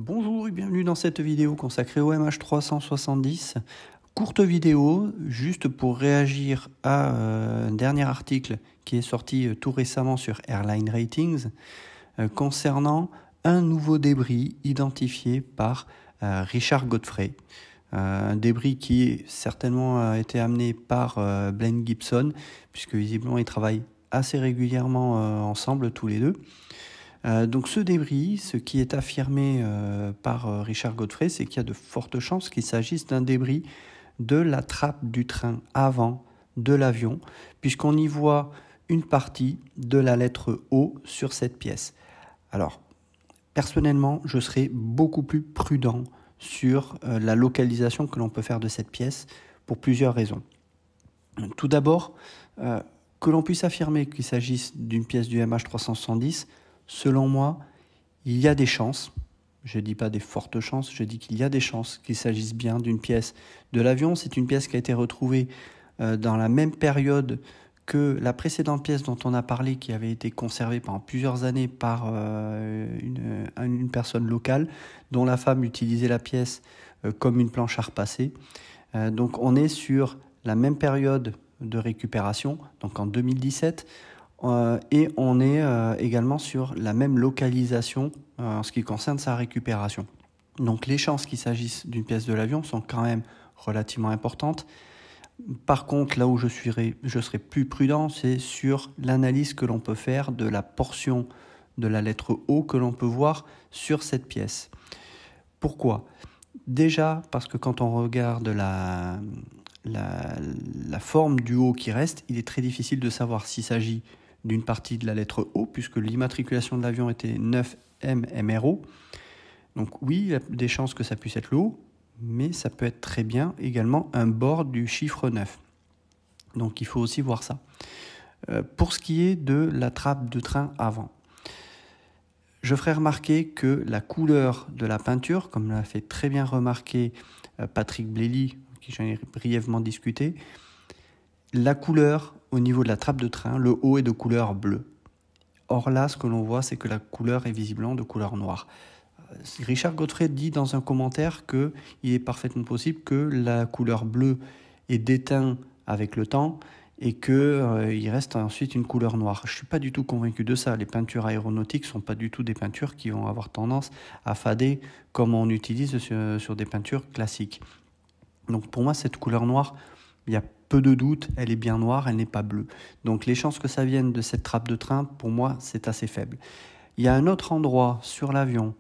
Bonjour et bienvenue dans cette vidéo consacrée au MH370. Courte vidéo, juste pour réagir à un dernier article qui est sorti tout récemment sur Airline Ratings concernant un nouveau débris identifié par Richard Godfrey. Un débris qui certainement a été amené par Blaine Gibson, puisque visiblement ils travaillent assez régulièrement ensemble tous les deux. Donc ce débris, ce qui est affirmé par Richard Godfrey, c'est qu'il y a de fortes chances qu'il s'agisse d'un débris de la trappe du train avant de l'avion, puisqu'on y voit une partie de la lettre O sur cette pièce. Alors, personnellement, je serais beaucoup plus prudent sur la localisation que l'on peut faire de cette pièce pour plusieurs raisons. Tout d'abord, que l'on puisse affirmer qu'il s'agisse d'une pièce du MH370, selon moi, il y a des chances, je ne dis pas des fortes chances, je dis qu'il y a des chances qu'il s'agisse bien d'une pièce de l'avion. C'est une pièce qui a été retrouvée dans la même période que la précédente pièce dont on a parlé, qui avait été conservée pendant plusieurs années par une personne locale, dont la femme utilisait la pièce comme une planche à repasser. Donc on est sur la même période de récupération, donc en 2017, et on est également sur la même localisation en ce qui concerne sa récupération. Donc les chances qu'il s'agisse d'une pièce de l'avion sont quand même relativement importantes. Par contre, là où je serai plus prudent, c'est sur l'analyse que l'on peut faire de la portion de la lettre O que l'on peut voir sur cette pièce. Pourquoi ? Déjà parce que quand on regarde la forme du O qui reste, il est très difficile de savoir s'il s'agit d'une partie de la lettre O, puisque l'immatriculation de l'avion était 9MMRO. Donc oui, il y a des chances que ça puisse être le O, mais ça peut être très bien également un bord du chiffre 9. Donc il faut aussi voir ça. Pour ce qui est de la trappe de train avant, je ferai remarquer que la couleur de la peinture, comme l'a fait très bien remarquer Patrick Blely, qui j'en ai brièvement discuté, la couleur au niveau de la trappe de train, le haut est de couleur bleue. Or là, ce que l'on voit, c'est que la couleur est visiblement de couleur noire. Richard Godfrey dit dans un commentaire qu'il est parfaitement possible que la couleur bleue est déteinte avec le temps et qu'il reste ensuite une couleur noire. Je ne suis pas du tout convaincu de ça. Les peintures aéronautiques ne sont pas du tout des peintures qui vont avoir tendance à fader comme on utilise sur des peintures classiques. Donc pour moi, cette couleur noire, il y a peu de doute, elle est bien noire, elle n'est pas bleue. Donc les chances que ça vienne de cette trappe de train, pour moi, c'est assez faible. Il y a un autre endroit sur l'avion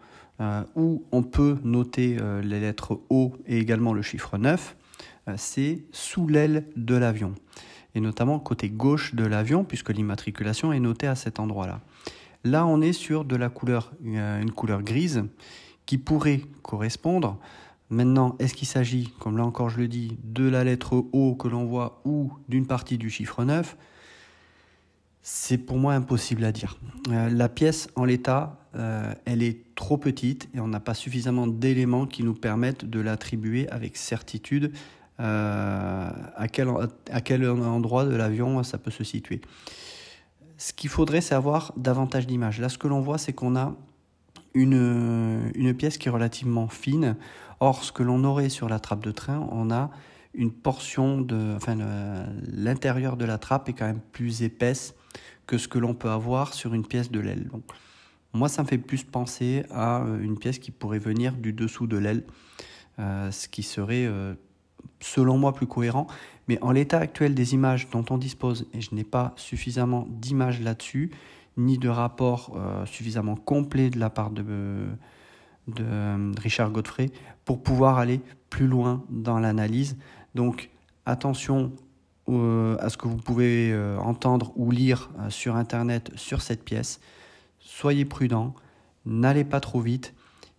où on peut noter les lettres O et également le chiffre 9, c'est sous l'aile de l'avion. Et notamment côté gauche de l'avion, puisque l'immatriculation est notée à cet endroit-là. Là, on est sur de la couleur, une couleur grise qui pourrait correspondre. Maintenant, est-ce qu'il s'agit, comme là encore je le dis, de la lettre O que l'on voit ou d'une partie du chiffre 9 ? C'est pour moi impossible à dire. La pièce en l'état, elle est trop petite et on n'a pas suffisamment d'éléments qui nous permettent de l'attribuer avec certitude à quel endroit de l'avion ça peut se situer. Ce qu'il faudrait, c'est avoir davantage d'images. Là, ce que l'on voit, c'est qu'on a une pièce qui est relativement fine. Or, ce que l'on aurait sur la trappe de train, on a une portion l'intérieur de la trappe est quand même plus épaisse que ce que l'on peut avoir sur une pièce de l'aile. Donc, moi, ça me fait plus penser à une pièce qui pourrait venir du dessous de l'aile, ce qui serait, selon moi, plus cohérent. Mais en l'état actuel des images dont on dispose, et je n'ai pas suffisamment d'images là-dessus, ni de rapport suffisamment complet de la part de Richard Godfrey pour pouvoir aller plus loin dans l'analyse. Donc attention à ce que vous pouvez entendre ou lire sur Internet sur cette pièce. Soyez prudents, n'allez pas trop vite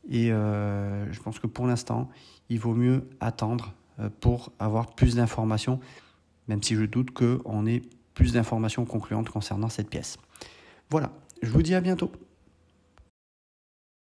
et je pense que pour l'instant, il vaut mieux attendre pour avoir plus d'informations, même si je doute qu'on ait plus d'informations concluantes concernant cette pièce. Voilà, je vous dis à bientôt.